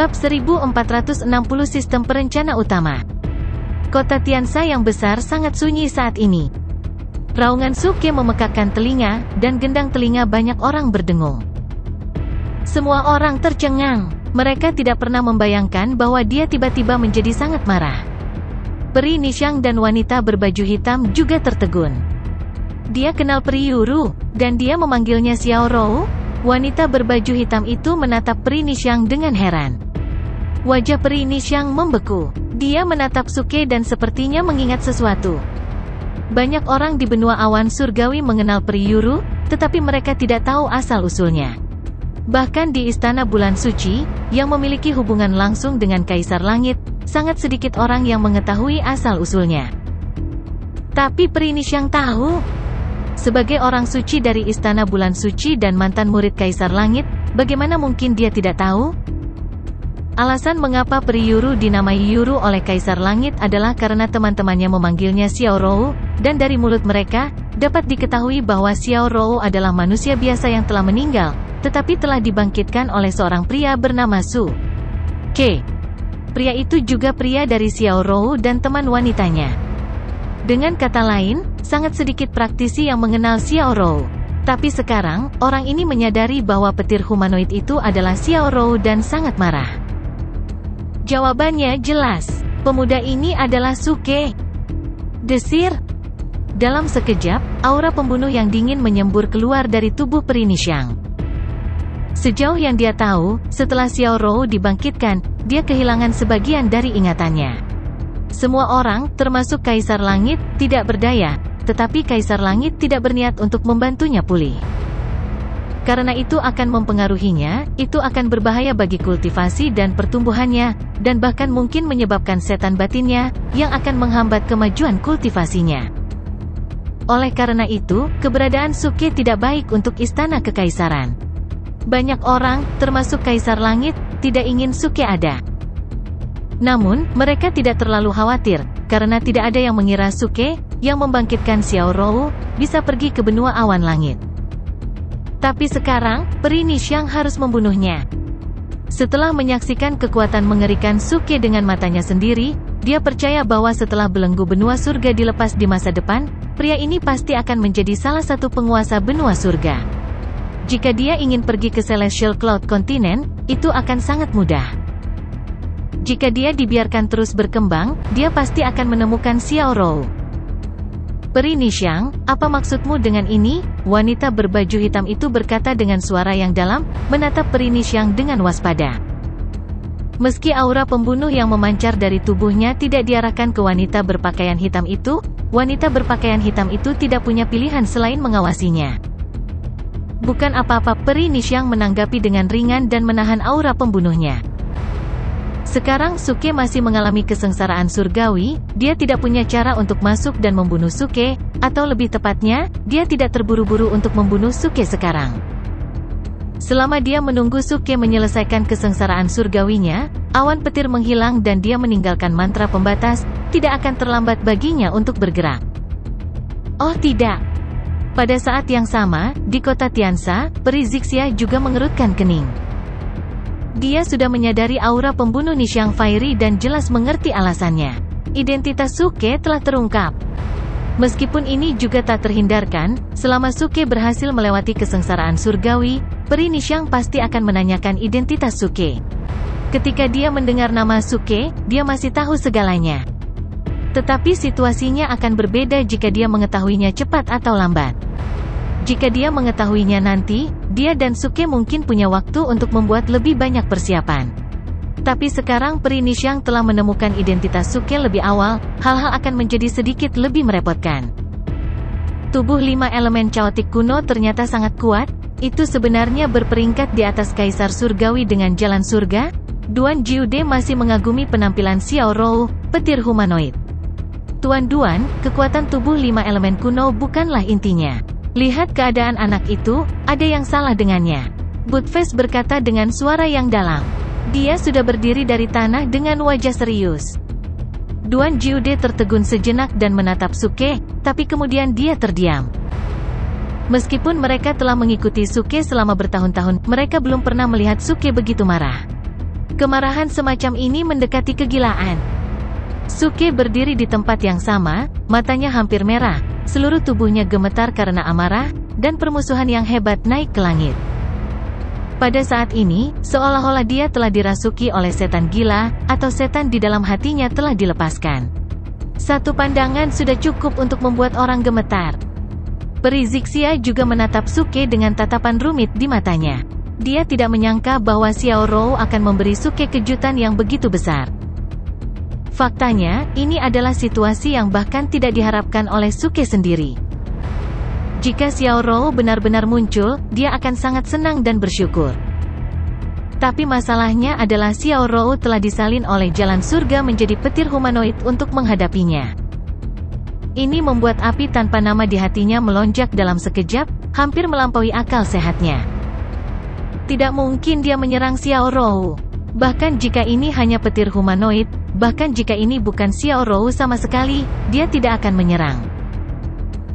Bab 1460 Sistem Perencana Utama. Kota Tiansa yang besar sangat sunyi saat ini. Raungan Suke memekakkan telinga, dan gendang telinga banyak orang berdengung. Semua orang tercengang. Mereka tidak pernah membayangkan bahwa dia tiba-tiba menjadi sangat marah. Peri Nishang dan wanita berbaju hitam juga tertegun. Dia kenal Peri Yuru, dan dia memanggilnya Xiao Rou. Wanita berbaju hitam itu menatap Peri Nishang dengan heran. Wajah Peri Nishang membeku. Dia menatap Suke dan sepertinya mengingat sesuatu. Banyak orang di benua awan surgawi mengenal Peri Yuru, tetapi mereka tidak tahu asal-usulnya. Bahkan di Istana Bulan Suci, yang memiliki hubungan langsung dengan Kaisar Langit, sangat sedikit orang yang mengetahui asal-usulnya. Tapi Peri Nishang tahu. Sebagai orang suci dari Istana Bulan Suci dan mantan murid Kaisar Langit, bagaimana mungkin dia tidak tahu? Alasan mengapa Peri Yuru dinamai Yuru oleh Kaisar Langit adalah karena teman-temannya memanggilnya Xiao Rou, dan dari mulut mereka, dapat diketahui bahwa Xiao Rou adalah manusia biasa yang telah meninggal, tetapi telah dibangkitkan oleh seorang pria bernama Su Ke. Pria itu juga pria dari Xiao Rou dan teman wanitanya. Dengan kata lain, sangat sedikit praktisi yang mengenal Xiao Rou. Tapi sekarang, orang ini menyadari bahwa petir humanoid itu adalah Xiao Rou dan sangat marah. Jawabannya jelas. Pemuda ini adalah Suke. Desir. Dalam sekejap, aura pembunuh yang dingin menyembur keluar dari tubuh Peri Nishang. Sejauh yang dia tahu, setelah Xiao Rou dibangkitkan, dia kehilangan sebagian dari ingatannya. Semua orang, termasuk Kaisar Langit, tidak berdaya, tetapi Kaisar Langit tidak berniat untuk membantunya pulih. Karena itu akan mempengaruhinya, itu akan berbahaya bagi kultivasi dan pertumbuhannya, dan bahkan mungkin menyebabkan setan batinnya, yang akan menghambat kemajuan kultivasinya. Oleh karena itu, keberadaan Suke tidak baik untuk Istana Kekaisaran. Banyak orang, termasuk Kaisar Langit, tidak ingin Suke ada. Namun, mereka tidak terlalu khawatir, karena tidak ada yang mengira Suke, yang membangkitkan Xiao Rou, bisa pergi ke benua awan langit. Tapi sekarang, Peri Nishang harus membunuhnya. Setelah menyaksikan kekuatan mengerikan Suke dengan matanya sendiri, dia percaya bahwa setelah belenggu benua surga dilepas di masa depan, pria ini pasti akan menjadi salah satu penguasa benua surga. Jika dia ingin pergi ke Celestial Cloud Continent, itu akan sangat mudah. Jika dia dibiarkan terus berkembang, dia pasti akan menemukan Xiao Rou. Peri Nishang, apa maksudmu dengan ini? Wanita berbaju hitam itu berkata dengan suara yang dalam, menatap Peri Nishang dengan waspada. Meski aura pembunuh yang memancar dari tubuhnya tidak diarahkan ke wanita berpakaian hitam itu, wanita berpakaian hitam itu tidak punya pilihan selain mengawasinya. Bukan apa-apa, Peri Nishang menanggapi dengan ringan dan menahan aura pembunuhnya. Sekarang Suke masih mengalami kesengsaraan surgawi, dia tidak punya cara untuk masuk dan membunuh Suke, atau lebih tepatnya, dia tidak terburu-buru untuk membunuh Suke sekarang. Selama dia menunggu Suke menyelesaikan kesengsaraan surgawinya, awan petir menghilang dan dia meninggalkan mantra pembatas, tidak akan terlambat baginya untuk bergerak. Oh tidak. Pada saat yang sama, di kota Tiansa, Peri Zixia juga mengerutkan kening. Dia sudah menyadari aura pembunuh Nishang Fairy dan jelas mengerti alasannya. Identitas Suke telah terungkap. Meskipun ini juga tak terhindarkan, selama Suke berhasil melewati kesengsaraan surgawi, Peri Nishang pasti akan menanyakan identitas Suke. Ketika dia mendengar nama Suke, dia masih tahu segalanya. Tetapi situasinya akan berbeda jika dia mengetahuinya cepat atau lambat. Jika dia mengetahuinya nanti, dia dan Suke mungkin punya waktu untuk membuat lebih banyak persiapan. Tapi sekarang Peri Nishang telah menemukan identitas Suke lebih awal, hal-hal akan menjadi sedikit lebih merepotkan. Tubuh 5 elemen caotik kuno ternyata sangat kuat, itu sebenarnya berperingkat di atas Kaisar Surgawi dengan jalan surga. Duan Jiude masih mengagumi penampilan Xiao Rou, petir humanoid. Tuan Duan, kekuatan tubuh 5 elemen kuno bukanlah intinya. Lihat keadaan anak itu, ada yang salah dengannya. Budfest berkata dengan suara yang dalam. Dia sudah berdiri dari tanah dengan wajah serius. Duan Jiude tertegun sejenak dan menatap Suke, tapi kemudian dia terdiam. Meskipun mereka telah mengikuti Suke selama bertahun-tahun, mereka belum pernah melihat Suke begitu marah. Kemarahan semacam ini mendekati kegilaan. Suke berdiri di tempat yang sama, matanya hampir merah, seluruh tubuhnya gemetar karena amarah, dan permusuhan yang hebat naik ke langit. Pada saat ini, seolah-olah dia telah dirasuki oleh setan gila, atau setan di dalam hatinya telah dilepaskan. Satu pandangan sudah cukup untuk membuat orang gemetar. Peri Zixia juga menatap Suke dengan tatapan rumit di matanya. Dia tidak menyangka bahwa Xiao Rou akan memberi Suke kejutan yang begitu besar. Faktanya, ini adalah situasi yang bahkan tidak diharapkan oleh Suke sendiri. Jika Xiao Rou benar-benar muncul, dia akan sangat senang dan bersyukur. Tapi masalahnya adalah Xiao Rou telah disalin oleh jalan surga menjadi petir humanoid untuk menghadapinya. Ini membuat api tanpa nama di hatinya melonjak dalam sekejap, hampir melampaui akal sehatnya. Tidak mungkin dia menyerang Xiao Rou. Bahkan jika ini hanya petir humanoid, bahkan jika ini bukan Xiao Rou sama sekali, dia tidak akan menyerang.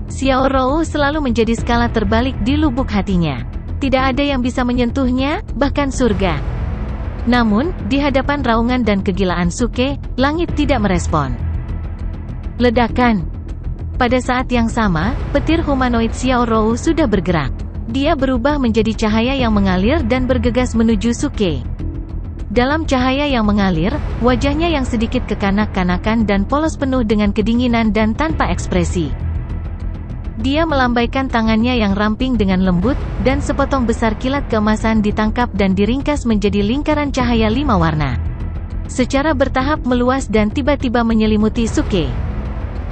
Xiao Rou selalu menjadi skala terbalik di lubuk hatinya. Tidak ada yang bisa menyentuhnya, bahkan surga. Namun, di hadapan raungan dan kegilaan Suke, langit tidak merespon. Ledakan. Pada saat yang sama, petir humanoid Xiao Rou sudah bergerak. Dia berubah menjadi cahaya yang mengalir dan bergegas menuju Suke. Dalam cahaya yang mengalir, wajahnya yang sedikit kekanak-kanakan dan polos penuh dengan kedinginan dan tanpa ekspresi. Dia melambaikan tangannya yang ramping dengan lembut, dan sepotong besar kilat keemasan ditangkap dan diringkas menjadi lingkaran cahaya 5 warna. Secara bertahap meluas dan tiba-tiba menyelimuti Suke.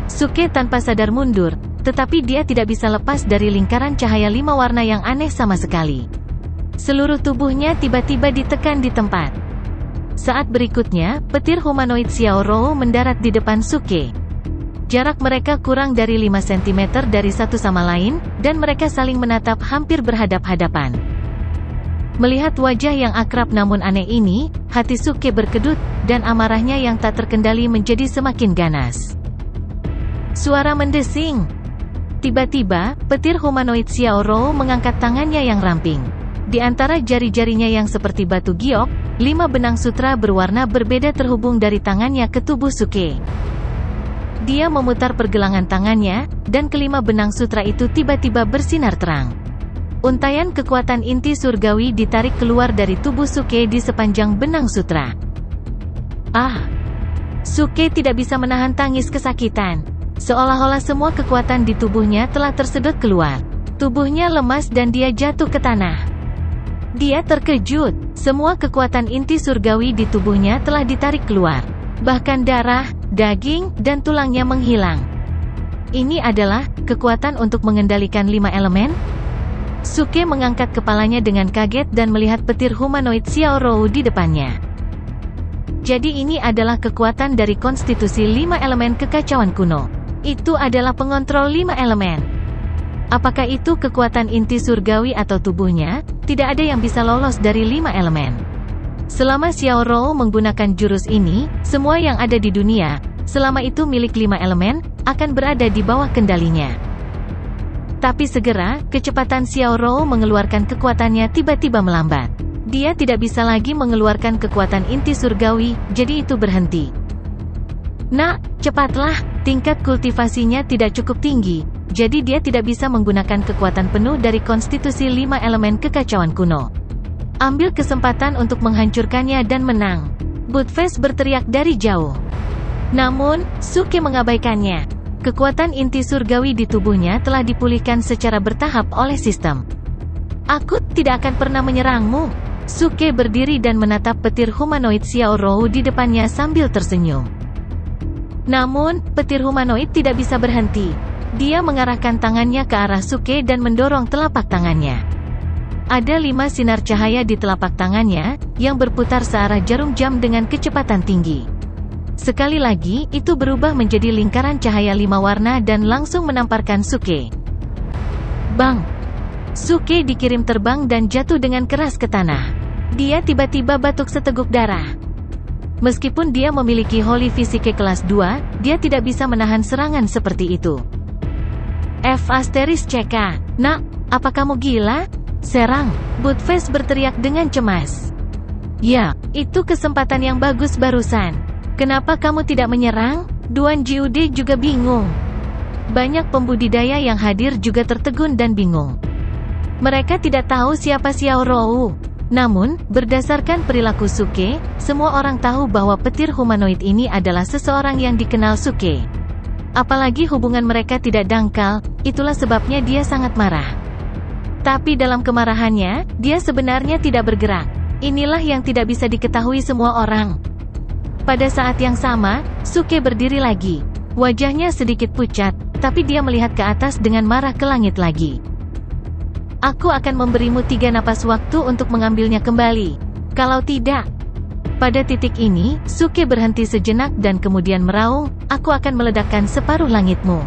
Suke tanpa sadar mundur, tetapi dia tidak bisa lepas dari lingkaran cahaya 5 warna yang aneh sama sekali. Seluruh tubuhnya tiba-tiba ditekan di tempat. Saat berikutnya, petir humanoid Xiao Rou mendarat di depan Suke. Jarak mereka kurang dari 5 cm dari satu sama lain, dan mereka saling menatap hampir berhadap-hadapan. Melihat wajah yang akrab namun aneh ini, hati Suke berkedut, dan amarahnya yang tak terkendali menjadi semakin ganas. Suara mendesing. Tiba-tiba, petir humanoid Xiao Rou mengangkat tangannya yang ramping. Di antara jari-jarinya yang seperti batu giok, 5 benang sutra berwarna berbeda terhubung dari tangannya ke tubuh Suke. Dia memutar pergelangan tangannya, dan kelima benang sutra itu tiba-tiba bersinar terang. Untaian kekuatan inti surgawi ditarik keluar dari tubuh Suke di sepanjang benang sutra. Ah! Suke tidak bisa menahan tangis kesakitan. Seolah-olah semua kekuatan di tubuhnya telah tersedot keluar. Tubuhnya lemas dan dia jatuh ke tanah. Dia terkejut. Semua kekuatan inti surgawi di tubuhnya telah ditarik keluar. Bahkan darah, daging, dan tulangnya menghilang. Ini adalah kekuatan untuk mengendalikan 5 elemen? Suke mengangkat kepalanya dengan kaget dan melihat petir humanoid Xiao Rou di depannya. Jadi ini adalah kekuatan dari konstitusi 5 elemen kekacauan kuno. Itu adalah pengontrol 5 elemen. Apakah itu kekuatan inti surgawi atau tubuhnya? Tidak ada yang bisa lolos dari 5 elemen. Selama Xiao Rou menggunakan jurus ini, semua yang ada di dunia, selama itu milik 5 elemen, akan berada di bawah kendalinya. Tapi segera, kecepatan Xiao Rou mengeluarkan kekuatannya tiba-tiba melambat. Dia tidak bisa lagi mengeluarkan kekuatan inti surgawi, jadi itu berhenti. Nak, cepatlah, tingkat kultivasinya tidak cukup tinggi, jadi dia tidak bisa menggunakan kekuatan penuh dari konstitusi 5 elemen kekacauan kuno. Ambil kesempatan untuk menghancurkannya dan menang. Buttface berteriak dari jauh. Namun, Suke mengabaikannya. Kekuatan inti surgawi di tubuhnya telah dipulihkan secara bertahap oleh sistem. Aku tidak akan pernah menyerangmu. Suke berdiri dan menatap petir humanoid Xiao Rou di depannya sambil tersenyum. Namun, petir humanoid tidak bisa berhenti. Dia mengarahkan tangannya ke arah Suke dan mendorong telapak tangannya. Ada 5 sinar cahaya di telapak tangannya, yang berputar searah jarum jam dengan kecepatan tinggi. Sekali lagi, itu berubah menjadi lingkaran cahaya 5 warna dan langsung menamparkan Suke. Bang! Suke dikirim terbang dan jatuh dengan keras ke tanah. Dia tiba-tiba batuk seteguk darah. Meskipun dia memiliki Holy Physique kelas 2, dia tidak bisa menahan serangan seperti itu. F***CK, nak, apa kamu gila? Serang! Buttface berteriak dengan cemas. Ya, itu kesempatan yang bagus barusan. Kenapa kamu tidak menyerang? Duan Jiude juga bingung. Banyak pembudidaya yang hadir juga tertegun dan bingung. Mereka tidak tahu siapa Xiao Rou. Namun, berdasarkan perilaku Suke, semua orang tahu bahwa petir humanoid ini adalah seseorang yang dikenal Suke. Apalagi hubungan mereka tidak dangkal, itulah sebabnya dia sangat marah. Tapi dalam kemarahannya, dia sebenarnya tidak bergerak. Inilah yang tidak bisa diketahui semua orang. Pada saat yang sama, Suke berdiri lagi. Wajahnya sedikit pucat, tapi dia melihat ke atas dengan marah ke langit lagi. Aku akan memberimu 3 napas waktu untuk mengambilnya kembali. Kalau tidak... Pada titik ini, Suke berhenti sejenak dan kemudian meraung, aku akan meledakkan separuh langitmu.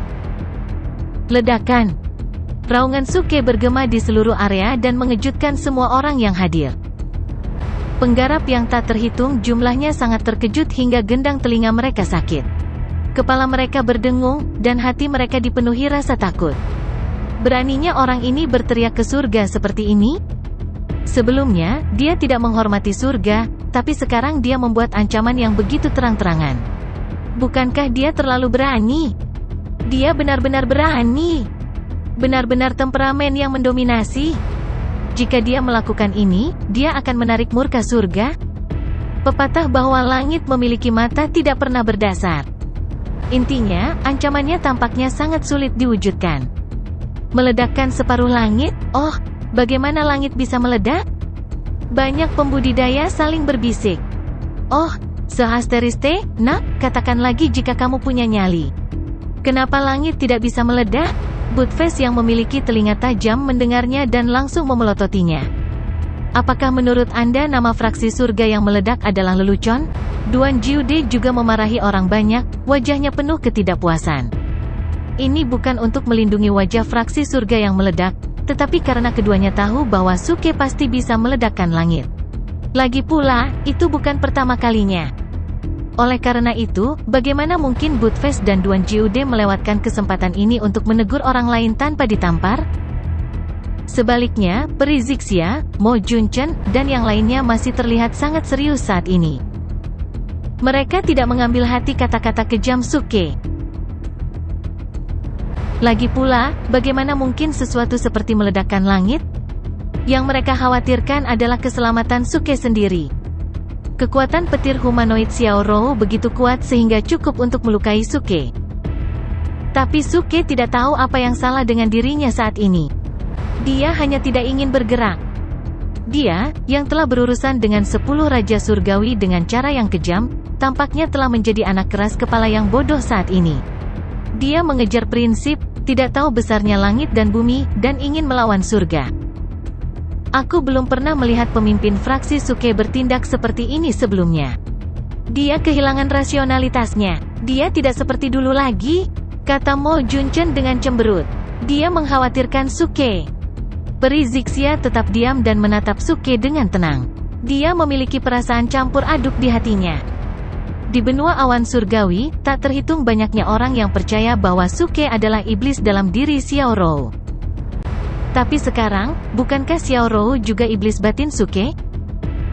Ledakan. Raungan Suke bergema di seluruh area dan mengejutkan semua orang yang hadir. Penggarap yang tak terhitung jumlahnya sangat terkejut hingga gendang telinga mereka sakit. Kepala mereka berdengung, dan hati mereka dipenuhi rasa takut. Beraninya orang ini berteriak ke surga seperti ini? Sebelumnya, dia tidak menghormati surga, tapi sekarang dia membuat ancaman yang begitu terang-terangan. Bukankah dia terlalu berani? Dia benar-benar berani. Benar-benar temperamen yang mendominasi. Jika dia melakukan ini, dia akan menarik murka surga. Pepatah bahwa langit memiliki mata tidak pernah berdasar. Intinya, ancamannya tampaknya sangat sulit diwujudkan. Meledakkan separuh langit? Oh, bagaimana langit bisa meledak? Banyak pembudidaya saling berbisik. Oh, sehasteriste, nak, katakan lagi jika kamu punya nyali. Kenapa langit tidak bisa meledak? Buttface yang memiliki telinga tajam mendengarnya dan langsung memelototinya. Apakah menurut Anda nama fraksi surga yang meledak adalah lelucon? Duan Jiude juga memarahi orang banyak, wajahnya penuh ketidakpuasan. Ini bukan untuk melindungi wajah fraksi surga yang meledak, tetapi karena keduanya tahu bahwa Suke pasti bisa meledakkan langit. Lagi pula, itu bukan pertama kalinya. Oleh karena itu, bagaimana mungkin Buttface dan Duan Jiude melewatkan kesempatan ini untuk menegur orang lain tanpa ditampar? Sebaliknya, Peri Zixia, Mo Junchen, dan yang lainnya masih terlihat sangat serius saat ini. Mereka tidak mengambil hati kata-kata kejam Suke. Lagi pula, bagaimana mungkin sesuatu seperti meledakkan langit? Yang mereka khawatirkan adalah keselamatan Suke sendiri. Kekuatan petir humanoid Xiao Rou begitu kuat sehingga cukup untuk melukai Suke. Tapi Suke tidak tahu apa yang salah dengan dirinya saat ini. Dia hanya tidak ingin bergerak. Dia, yang telah berurusan dengan 10 Raja Surgawi dengan cara yang kejam, tampaknya telah menjadi anak keras kepala yang bodoh saat ini. Dia mengejar prinsip, tidak tahu besarnya langit dan bumi, dan ingin melawan surga. Aku belum pernah melihat pemimpin fraksi Suke bertindak seperti ini sebelumnya. Dia kehilangan rasionalitasnya. Dia tidak seperti dulu lagi, kata Mo Junchen dengan cemberut. Dia mengkhawatirkan Suke. Peri Zixia tetap diam dan menatap Suke dengan tenang. Dia memiliki perasaan campur aduk di hatinya. Di benua awan surgawi, tak terhitung banyaknya orang yang percaya bahwa Suke adalah iblis dalam diri Xiao Rou. Tapi sekarang, bukankah Xiao Rou juga iblis batin Suke?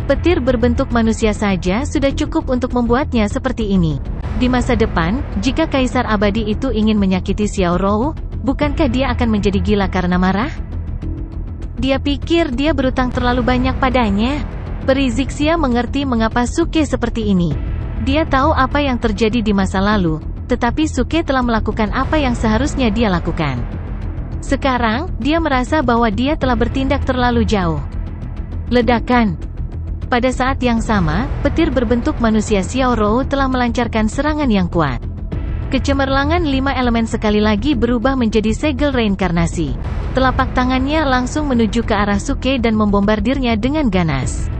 Petir berbentuk manusia saja sudah cukup untuk membuatnya seperti ini. Di masa depan, jika Kaisar Abadi itu ingin menyakiti Xiao Rou, bukankah dia akan menjadi gila karena marah? Dia pikir dia berutang terlalu banyak padanya. Peri Zixia mengerti mengapa Suke seperti ini. Dia tahu apa yang terjadi di masa lalu, tetapi Suke telah melakukan apa yang seharusnya dia lakukan. Sekarang, dia merasa bahwa dia telah bertindak terlalu jauh. Ledakan. Pada saat yang sama, petir berbentuk manusia Xiao Rou telah melancarkan serangan yang kuat. Kecemerlangan 5 elemen sekali lagi berubah menjadi segel reinkarnasi. Telapak tangannya langsung menuju ke arah Suke dan membombardirnya dengan ganas.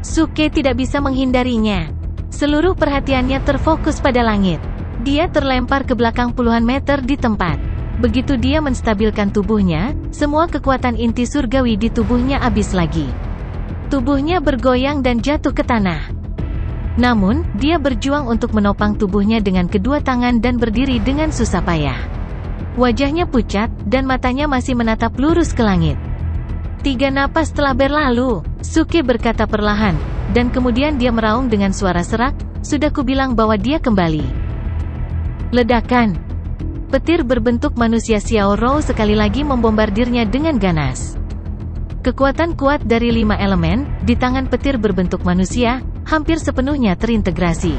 Suke tidak bisa menghindarinya. Seluruh perhatiannya terfokus pada langit. Dia terlempar ke belakang puluhan meter di tempat. Begitu dia menstabilkan tubuhnya, semua kekuatan inti surgawi di tubuhnya habis lagi. Tubuhnya bergoyang dan jatuh ke tanah. Namun, dia berjuang untuk menopang tubuhnya dengan kedua tangan dan berdiri dengan susah payah. Wajahnya pucat, dan matanya masih menatap lurus ke langit. 3 napas telah berlalu, Suke berkata perlahan, dan kemudian dia meraung dengan suara serak, sudah kubilang bahwa dia kembali. Ledakan. Petir berbentuk manusia Xiao Rou sekali lagi membombardirnya dengan ganas. Kekuatan kuat dari 5 elemen, di tangan petir berbentuk manusia, hampir sepenuhnya terintegrasi.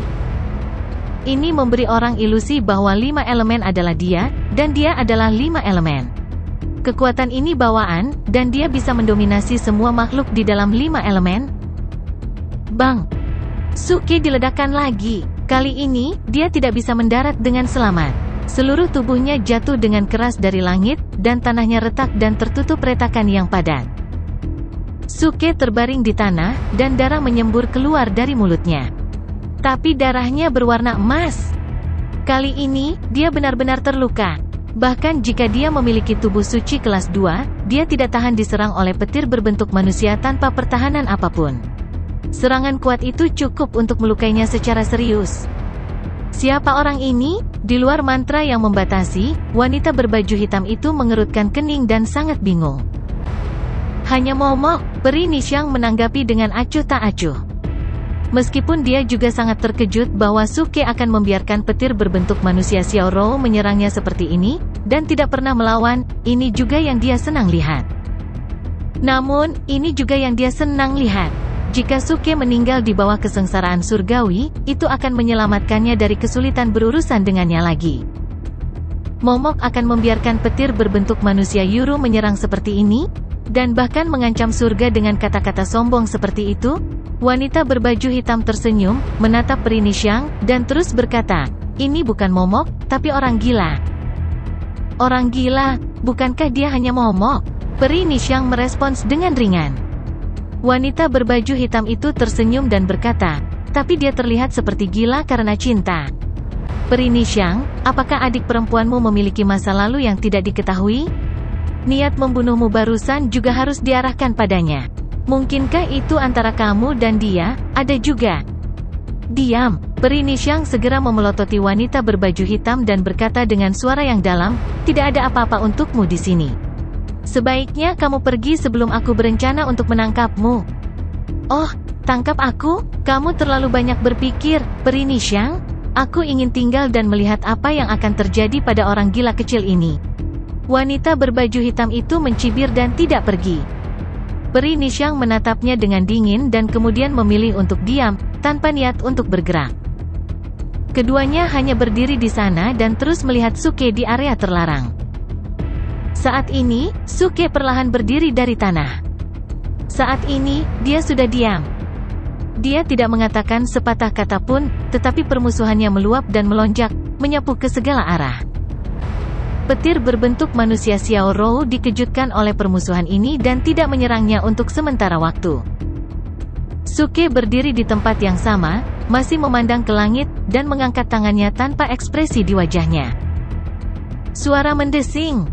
Ini memberi orang ilusi bahwa 5 elemen adalah dia, dan dia adalah 5 elemen. Kekuatan ini bawaan, dan dia bisa mendominasi semua makhluk di dalam 5 elemen. Bang! Suke diledakkan lagi. Kali ini, dia tidak bisa mendarat dengan selamat. Seluruh tubuhnya jatuh dengan keras dari langit, dan tanahnya retak dan tertutup retakan yang padat. Suke terbaring di tanah, dan darah menyembur keluar dari mulutnya. Tapi darahnya berwarna emas. Kali ini, dia benar-benar terluka. Bahkan jika dia memiliki tubuh suci kelas 2, dia tidak tahan diserang oleh petir berbentuk manusia tanpa pertahanan apapun. Serangan kuat itu cukup untuk melukainya secara serius. Siapa orang ini? Di luar mantra yang membatasi, wanita berbaju hitam itu mengerutkan kening dan sangat bingung. Hanya momok, peri Nixiang menanggapi dengan acuh tak acuh. Meskipun dia juga sangat terkejut bahwa Suke akan membiarkan petir berbentuk manusia Xiao Rou menyerangnya seperti ini, dan tidak pernah melawan, ini juga yang dia senang lihat. Namun, ini juga yang dia senang lihat. Jika Suke meninggal di bawah kesengsaraan surgawi, itu akan menyelamatkannya dari kesulitan berurusan dengannya lagi. Momok akan membiarkan petir berbentuk manusia Yuru menyerang seperti ini, dan bahkan mengancam surga dengan kata-kata sombong seperti itu. Wanita berbaju hitam tersenyum, menatap peri Nixiang, dan terus berkata, ini bukan momok, tapi orang gila. Orang gila, bukankah dia hanya momok? Peri Nixiang merespons dengan ringan. Wanita berbaju hitam itu tersenyum dan berkata, tapi dia terlihat seperti gila karena cinta. Peri Nixiang, apakah adik perempuanmu memiliki masa lalu yang tidak diketahui? Niat membunuhmu barusan juga harus diarahkan padanya. Mungkinkah itu antara kamu dan dia? Ada juga. Diam. Peri Nixiang segera memelototi wanita berbaju hitam dan berkata dengan suara yang dalam, tidak ada apa-apa untukmu di sini. Sebaiknya kamu pergi sebelum aku berencana untuk menangkapmu. Oh, tangkap aku? Kamu terlalu banyak berpikir, peri Nixiang. Aku ingin tinggal dan melihat apa yang akan terjadi pada orang gila kecil ini. Wanita berbaju hitam itu mencibir dan tidak pergi. Peri Nixiang menatapnya dengan dingin dan kemudian memilih untuk diam, tanpa niat untuk bergerak. Keduanya hanya berdiri di sana dan terus melihat Suke di area terlarang. Saat ini, Suke perlahan berdiri dari tanah. Saat ini, dia sudah diam. Dia tidak mengatakan sepatah kata pun, tetapi permusuhannya meluap dan melonjak, menyapu ke segala arah. Petir berbentuk manusia Xiao Rou dikejutkan oleh permusuhan ini dan tidak menyerangnya untuk sementara waktu. Suke berdiri di tempat yang sama, masih memandang ke langit, dan mengangkat tangannya tanpa ekspresi di wajahnya. Suara mendesing.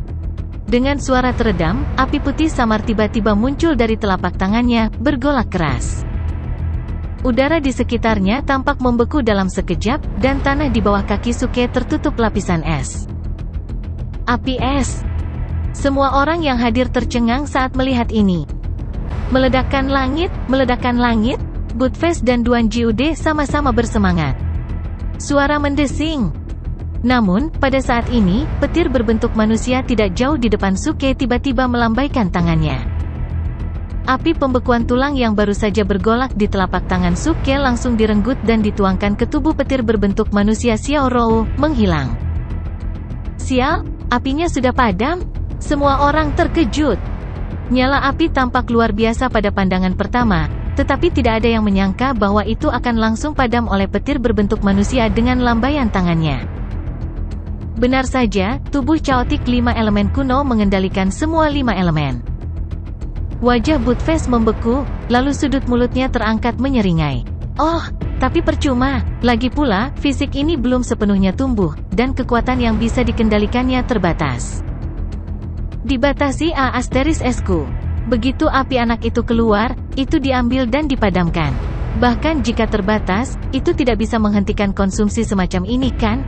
Dengan suara teredam, api putih samar tiba-tiba muncul dari telapak tangannya, bergolak keras. Udara di sekitarnya tampak membeku dalam sekejap, dan tanah di bawah kaki Suke tertutup lapisan es. Api es. Semua orang yang hadir tercengang saat melihat ini. Meledakkan langit, Buttface dan Duan Jiude sama-sama bersemangat. Suara mendesing. Namun, pada saat ini, petir berbentuk manusia tidak jauh di depan Suke tiba-tiba melambaikan tangannya. Api pembekuan tulang yang baru saja bergolak di telapak tangan Suke langsung direnggut dan dituangkan ke tubuh petir berbentuk manusia Xiao Rou, menghilang. Sial, apinya sudah padam? Semua orang terkejut. Nyala api tampak luar biasa pada pandangan pertama, tetapi tidak ada yang menyangka bahwa itu akan langsung padam oleh petir berbentuk manusia dengan lambaian tangannya. Benar saja, tubuh caotik 5 elemen kuno mengendalikan semua 5 elemen. Wajah Buttface membeku, lalu sudut mulutnya terangkat menyeringai. Oh, tapi percuma, lagi pula, fisik ini belum sepenuhnya tumbuh, dan kekuatan yang bisa dikendalikannya terbatas. Dibatasi ****. Begitu api anak itu keluar, itu diambil dan dipadamkan. Bahkan jika terbatas, itu tidak bisa menghentikan konsumsi semacam ini kan?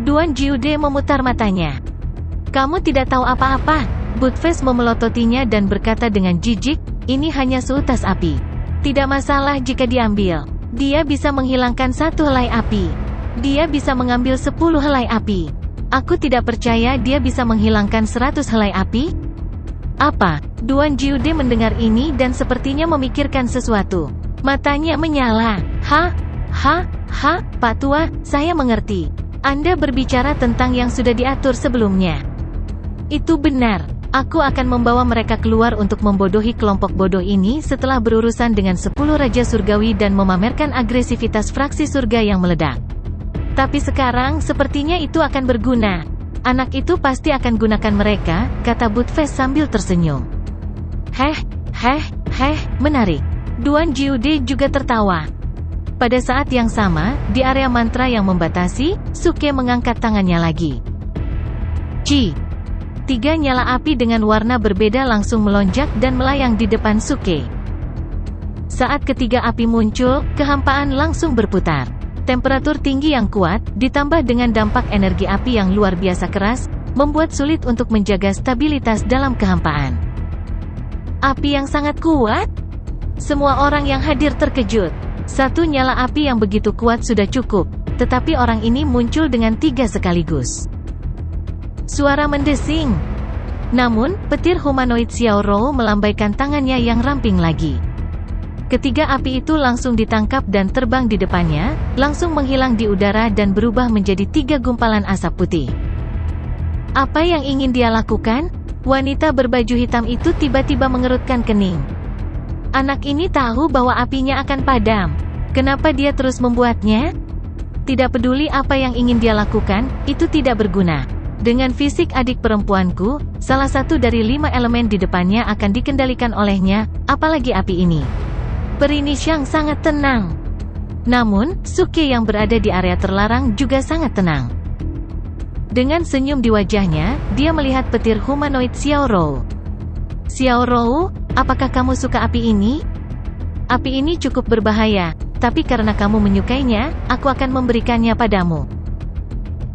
Duan Jiude memutar matanya. Kamu tidak tahu apa-apa. Buttfast memelototinya dan berkata dengan jijik, ini hanya seutas api. Tidak masalah jika diambil. Dia bisa menghilangkan 1 helai api. Dia bisa mengambil 10 helai api. Aku tidak percaya dia bisa menghilangkan 100 helai api. Apa? Duan Jiude mendengar ini dan sepertinya memikirkan sesuatu. Matanya menyala. Pak Tua, saya mengerti. Anda berbicara tentang yang sudah diatur sebelumnya. Itu benar. Aku akan membawa mereka keluar untuk membodohi kelompok bodoh ini setelah berurusan dengan 10 Raja Surgawi dan memamerkan agresivitas fraksi surga yang meledak. Tapi sekarang sepertinya itu akan berguna. Anak itu pasti akan gunakan mereka, kata Buttfast sambil tersenyum. Menarik. Duan Jiude juga tertawa. Pada saat yang sama, di area mantra yang membatasi, Suke mengangkat tangannya lagi. 3 nyala api dengan warna berbeda langsung melonjak dan melayang di depan Suke. Saat ketiga api muncul, kehampaan langsung berputar. Temperatur tinggi yang kuat, ditambah dengan dampak energi api yang luar biasa keras, membuat sulit untuk menjaga stabilitas dalam kehampaan. Api yang sangat kuat? Semua orang yang hadir terkejut. 1 nyala api yang begitu kuat sudah cukup, tetapi orang ini muncul dengan 3 sekaligus. Suara mendesing. Namun, petir humanoid Xiao Rou melambaikan tangannya yang ramping lagi. Ketiga api itu langsung ditangkap dan terbang di depannya, langsung menghilang di udara dan berubah menjadi 3 gumpalan asap putih. Apa yang ingin dia lakukan? Wanita berbaju hitam itu tiba-tiba mengerutkan kening. Anak ini tahu bahwa apinya akan padam. Kenapa dia terus membuatnya? Tidak peduli apa yang ingin dia lakukan, itu tidak berguna. Dengan fisik adik perempuanku, salah satu dari 5 elemen di depannya akan dikendalikan olehnya, apalagi api ini. Peri Nishang sangat tenang. Namun, Suke yang berada di area terlarang juga sangat tenang. Dengan senyum di wajahnya, dia melihat petir humanoid Xiao Rou. Xiao Rou, apakah kamu suka api ini? Api ini cukup berbahaya, tapi karena kamu menyukainya, aku akan memberikannya padamu.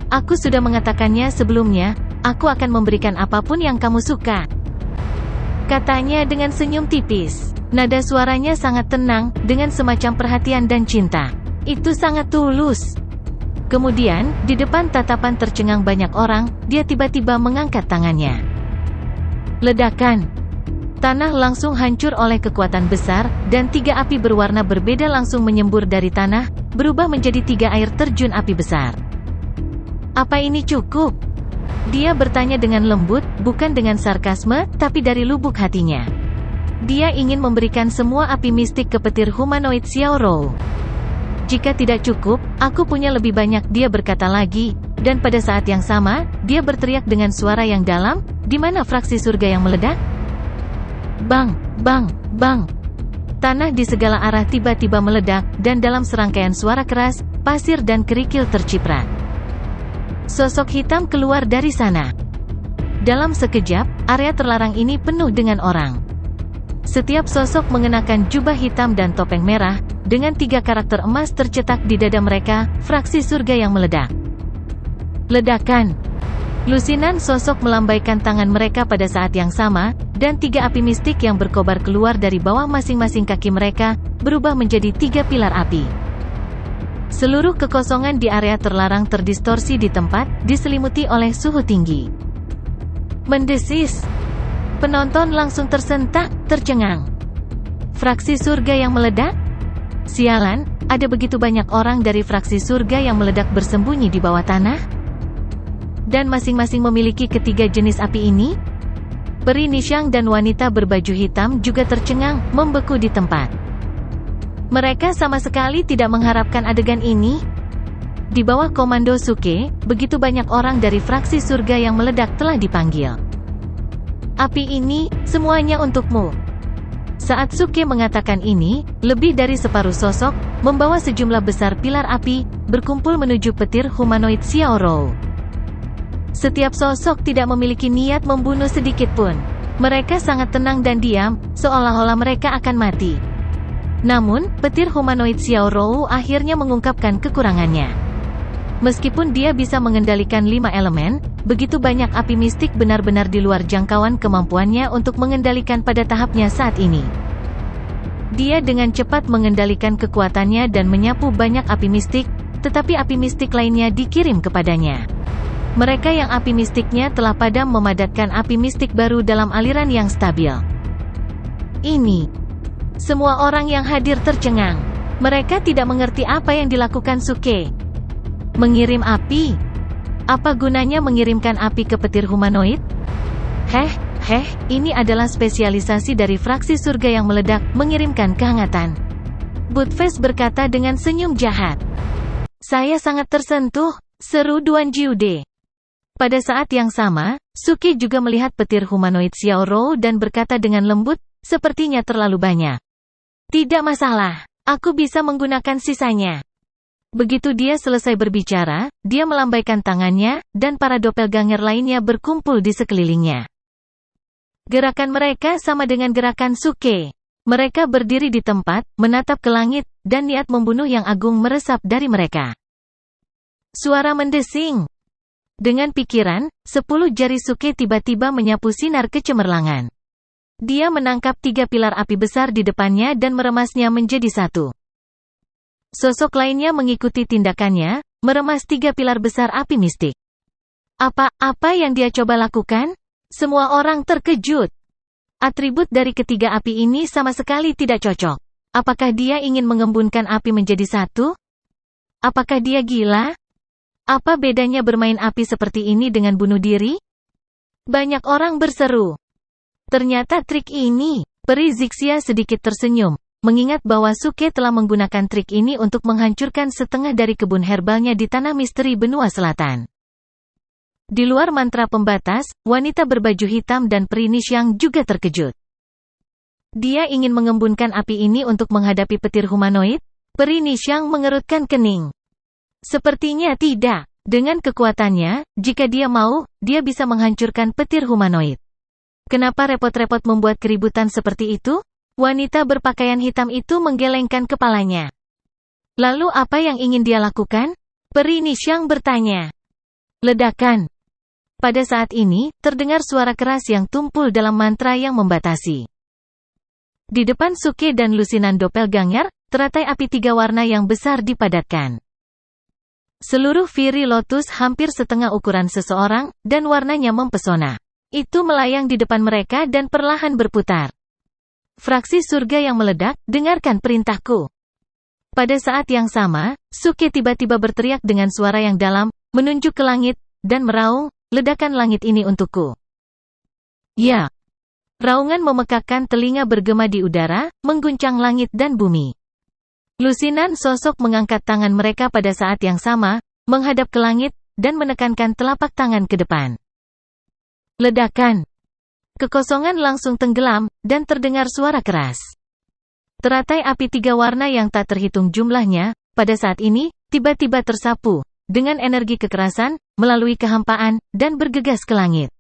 Aku sudah mengatakannya sebelumnya, aku akan memberikan apapun yang kamu suka. Katanya dengan senyum tipis. Nada suaranya sangat tenang, dengan semacam perhatian dan cinta. Itu sangat tulus. Kemudian, di depan tatapan tercengang banyak orang, dia tiba-tiba mengangkat tangannya. Ledakan. Tanah langsung hancur oleh kekuatan besar, dan 3 api berwarna berbeda langsung menyembur dari tanah, berubah menjadi 3 air terjun api besar. Apa ini cukup? Dia bertanya dengan lembut, bukan dengan sarkasme, tapi dari lubuk hatinya. Dia ingin memberikan semua api mistik ke petir humanoid Xiao Rou. Jika tidak cukup, aku punya lebih banyak, dia berkata lagi, dan pada saat yang sama, dia berteriak dengan suara yang dalam, di mana fraksi surga yang meledak? Bang, bang, bang. Tanah di segala arah tiba-tiba meledak, dan dalam serangkaian suara keras, pasir dan kerikil terciprat. Sosok hitam keluar dari sana. Dalam sekejap, area terlarang ini penuh dengan orang. Setiap sosok mengenakan jubah hitam dan topeng merah, dengan 3 karakter emas tercetak di dada mereka, fraksi surga yang meledak. Ledakan. Lusinan sosok melambaikan tangan mereka pada saat yang sama, dan 3 api mistik yang berkobar keluar dari bawah masing-masing kaki mereka, berubah menjadi 3 pilar api. Seluruh kekosongan di area terlarang terdistorsi di tempat, diselimuti oleh suhu tinggi. Mendesis. Penonton langsung tersentak, tercengang. Fraksi surga yang meledak? Sialan, ada begitu banyak orang dari fraksi surga yang meledak bersembunyi di bawah tanah? Dan masing-masing memiliki ketiga jenis api ini? Peri Nishang dan wanita berbaju hitam juga tercengang, membeku di tempat. Mereka sama sekali tidak mengharapkan adegan ini. Di bawah komando Suke, begitu banyak orang dari fraksi surga yang meledak telah dipanggil. Api ini, semuanya untukmu. Saat Suke mengatakan ini, lebih dari separuh sosok, membawa sejumlah besar pilar api, berkumpul menuju petir humanoid Xiao Rou. Setiap sosok tidak memiliki niat membunuh sedikit pun. Mereka sangat tenang dan diam, seolah-olah mereka akan mati. Namun, petir humanoid Xiao Rou akhirnya mengungkapkan kekurangannya. Meskipun dia bisa mengendalikan 5 elemen, begitu banyak api mistik benar-benar di luar jangkauan kemampuannya untuk mengendalikan pada tahapnya saat ini. Dia dengan cepat mengendalikan kekuatannya dan menyapu banyak api mistik, tetapi api mistik lainnya dikirim kepadanya. Mereka yang api mistiknya telah padam memadatkan api mistik baru dalam aliran yang stabil. Ini. Semua orang yang hadir tercengang. Mereka tidak mengerti apa yang dilakukan Suke. Mengirim api? Apa gunanya mengirimkan api ke petir humanoid? Ini adalah spesialisasi dari fraksi surga yang meledak, mengirimkan kehangatan. Buttface berkata dengan senyum jahat. Saya sangat tersentuh, seru Duan Jiude. Pada saat yang sama, Suke juga melihat petir humanoid Xiao Rou dan berkata dengan lembut, sepertinya terlalu banyak. Tidak masalah, aku bisa menggunakan sisanya. Begitu dia selesai berbicara, dia melambaikan tangannya, dan para doppelganger lainnya berkumpul di sekelilingnya. Gerakan mereka sama dengan gerakan Suke. Mereka berdiri di tempat, menatap ke langit, dan niat membunuh yang agung meresap dari mereka. Suara mendesing. Dengan pikiran, 10 jari Suke tiba-tiba menyapu sinar kecemerlangan. Dia menangkap 3 pilar api besar di depannya dan meremasnya menjadi satu. Sosok lainnya mengikuti tindakannya, meremas 3 pilar besar api mistik. Apa yang dia coba lakukan? Semua orang terkejut. Atribut dari ketiga api ini sama sekali tidak cocok. Apakah dia ingin mengembunkan api menjadi satu? Apakah dia gila? Apa bedanya bermain api seperti ini dengan bunuh diri? Banyak orang berseru. Ternyata trik ini. Peri Zixia sedikit tersenyum, mengingat bahwa Suke telah menggunakan trik ini untuk menghancurkan setengah dari kebun herbalnya di tanah misteri benua selatan. Di luar mantra pembatas, wanita berbaju hitam dan peri Nishyang juga terkejut. Dia ingin mengembunkan api ini untuk menghadapi petir humanoid? Peri Nishyang mengerutkan kening. Sepertinya tidak. Dengan kekuatannya, jika dia mau, dia bisa menghancurkan petir humanoid. Kenapa repot-repot membuat keributan seperti itu? Wanita berpakaian hitam itu menggelengkan kepalanya. Lalu apa yang ingin dia lakukan? Peri Nishyang bertanya. Ledakan. Pada saat ini, terdengar suara keras yang tumpul dalam mantra yang membatasi. Di depan Suke dan lusinan doppelganger, teratai api 3 warna yang besar dipadatkan. Seluruh Fury Lotus hampir setengah ukuran seseorang, dan warnanya mempesona. Itu melayang di depan mereka dan perlahan berputar. Fraksi surga yang meledak, dengarkan perintahku. Pada saat yang sama, Suke tiba-tiba berteriak dengan suara yang dalam, menunjuk ke langit, dan meraung, ledakan langit ini untukku. Ya. Raungan memekakkan telinga bergema di udara, mengguncang langit dan bumi. Lusinan sosok mengangkat tangan mereka pada saat yang sama, menghadap ke langit, dan menekankan telapak tangan ke depan. Ledakan. Kekosongan langsung tenggelam, dan terdengar suara keras. Teratai api 3 warna yang tak terhitung jumlahnya, pada saat ini, tiba-tiba tersapu, dengan energi kekerasan, melalui kehampaan, dan bergegas ke langit.